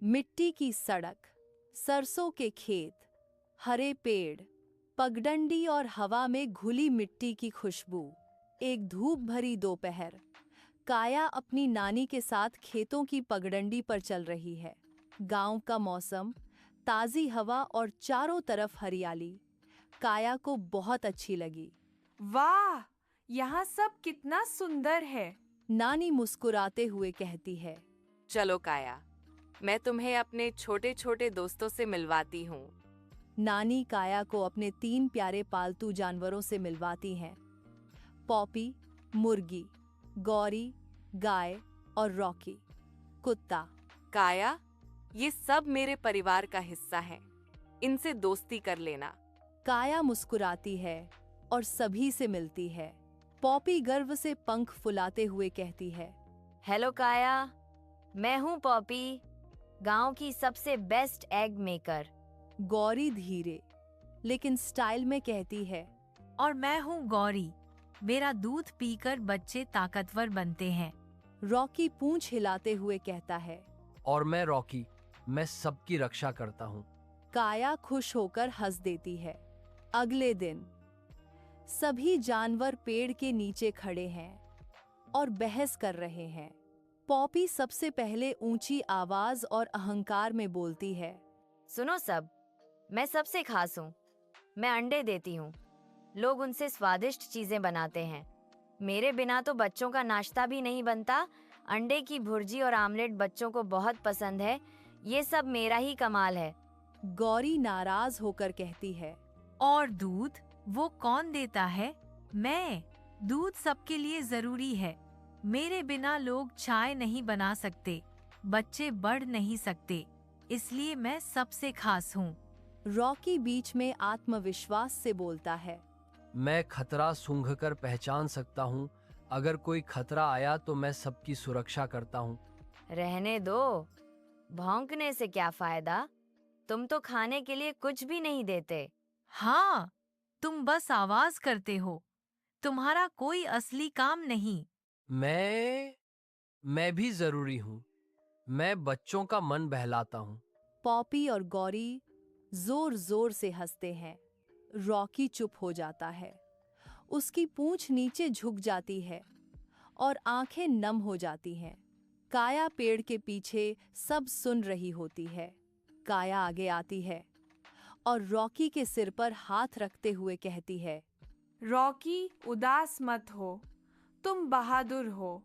मिट्टी की सड़क, सरसों के खेत, हरे पेड़, पगडंडी और हवा में घुली मिट्टी की खुशबू। एक धूप भरी दोपहर, काया अपनी नानी के साथ खेतों की पगडंडी पर चल रही है। गांव का मौसम, ताज़ी हवा और चारों तरफ हरियाली काया को बहुत अच्छी लगी। वाह, यहाँ सब कितना सुंदर है। नानी मुस्कुराते हुए कहती है, चलो काया, मैं तुम्हें अपने छोटे छोटे दोस्तों से मिलवाती हूँ। नानी काया को अपने 3 प्यारे पालतू जानवरों से मिलवाती हैं। पॉपी, मुर्गी, गौरी, गाय और रॉकी, कुत्ता। काया, ये सब मेरे परिवार का हिस्सा है, इनसे दोस्ती कर लेना। काया मुस्कुराती है और सभी से मिलती है। पॉपी गर्व से पंख फुलाते हुए कहती है, हेलो काया, मैं हूँ पॉपी, गांव की सबसे बेस्ट एग मेकर। गौरी धीरे लेकिन स्टाइल में कहती है, और मैं हूँ गौरी, मेरा दूध पीकर बच्चे ताकतवर बनते हैं। रॉकी पूंछ हिलाते हुए कहता है, और मैं रॉकी, मैं सबकी रक्षा करता हूँ। काया खुश होकर हंस देती है। अगले दिन सभी जानवर पेड़ के नीचे खड़े हैं और बहस कर रहे हैं। पॉपी सबसे पहले ऊंची आवाज और अहंकार में बोलती है, सुनो सब, मैं सबसे खास हूँ, मैं अंडे देती हूँ, लोग उनसे स्वादिष्ट चीजें बनाते हैं। मेरे बिना तो बच्चों का नाश्ता भी नहीं बनता। अंडे की भुर्जी और आमलेट बच्चों को बहुत पसंद है, ये सब मेरा ही कमाल है। गौरी नाराज होकर कहती है, और दूध वो कौन देता है? मैं। दूध सबके लिए जरूरी है, मेरे बिना लोग चाय नहीं बना सकते, बच्चे बढ़ नहीं सकते, इसलिए मैं सबसे खास हूँ। रॉकी बीच में आत्मविश्वास से बोलता है, मैं खतरा सूंघकर पहचान सकता हूँ, अगर कोई खतरा आया तो मैं सबकी सुरक्षा करता हूँ। रहने दो, भौंकने से क्या फायदा, तुम तो खाने के लिए कुछ भी नहीं देते। हाँ, तुम बस आवाज करते हो, तुम्हारा कोई असली काम नहीं। मैं भी जरूरी हूँ, मैं बच्चों का मन बहलाता हूँ। पॉपी और गौरी जोर जोर से हंसते हैं। रॉकी चुप हो जाता है, उसकी पूंछ नीचे झुक जाती है और आंखें नम हो जाती हैं। काया पेड़ के पीछे सब सुन रही होती है। काया आगे आती है और रॉकी के सिर पर हाथ रखते हुए कहती है, रॉकी, उदास मत हो, तुम बहादुर हो,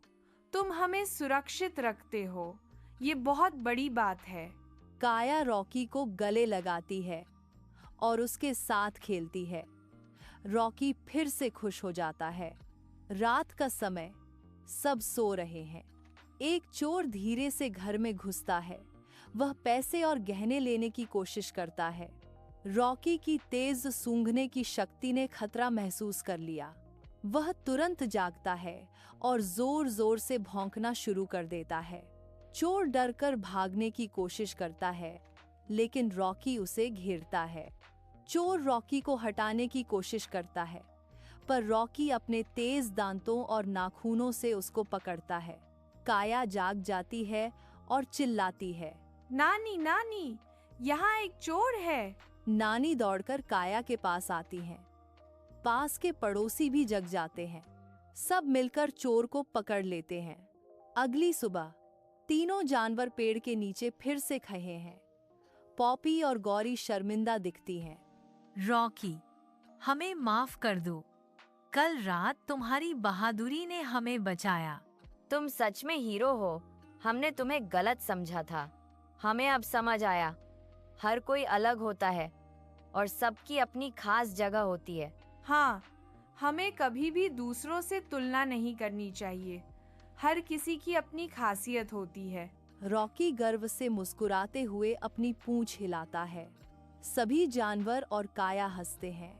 तुम हमें सुरक्षित रखते हो, ये बहुत बड़ी बात है। काया रॉकी को गले लगाती है और उसके साथ खेलती है। रॉकी फिर से खुश हो जाता है। रात का समय, सब सो रहे हैं। एक चोर धीरे से घर में घुसता है। वह पैसे और गहने लेने की कोशिश करता है। रॉकी की तेज सूंघने की शक्ति ने खतरा महसूस कर लिया। वह तुरंत जागता है और जोर जोर से भौंकना शुरू कर देता है। चोर डरकर भागने की कोशिश करता है, लेकिन रॉकी उसे घेरता है। चोर रॉकी को हटाने की कोशिश करता है, पर रॉकी अपने तेज दांतों और नाखूनों से उसको पकड़ता है। काया जाग जाती है और चिल्लाती है, नानी, नानी, यहाँ एक चोर है। नानी दौड़कर काया के पास आती हैं। पास के पड़ोसी भी जग जाते हैं। सब मिलकर चोर को पकड़ लेते हैं। अगली सुबह तीनों जानवर पेड़ के नीचे फिर से खड़े हैं। पॉपी और गौरी शर्मिंदा दिखती हैं। रॉकी, हमें माफ कर दो, कल रात तुम्हारी बहादुरी ने हमें बचाया। तुम सच में हीरो हो, हमने तुम्हें गलत समझा था। हमें अब समझ आया, हर कोई अलग होता है और सबकी अपनी खास जगह होती है। हाँ, हमें कभी भी दूसरों से तुलना नहीं करनी चाहिए, हर किसी की अपनी खासियत होती है। रॉकी गर्व से मुस्कुराते हुए अपनी पूंछ हिलाता है। सभी जानवर और काया हंसते हैं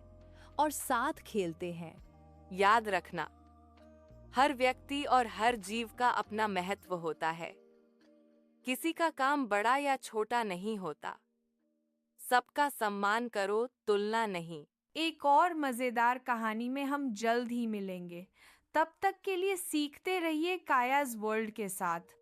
और साथ खेलते हैं। याद रखना, हर व्यक्ति और हर जीव का अपना महत्व होता है। किसी का काम बड़ा या छोटा नहीं होता। सबका सम्मान करो, तुलना नहीं। एक और मजेदार कहानी में हम जल्द ही मिलेंगे। तब तक के लिए सीखते रहिए कायाज वर्ल्ड के साथ।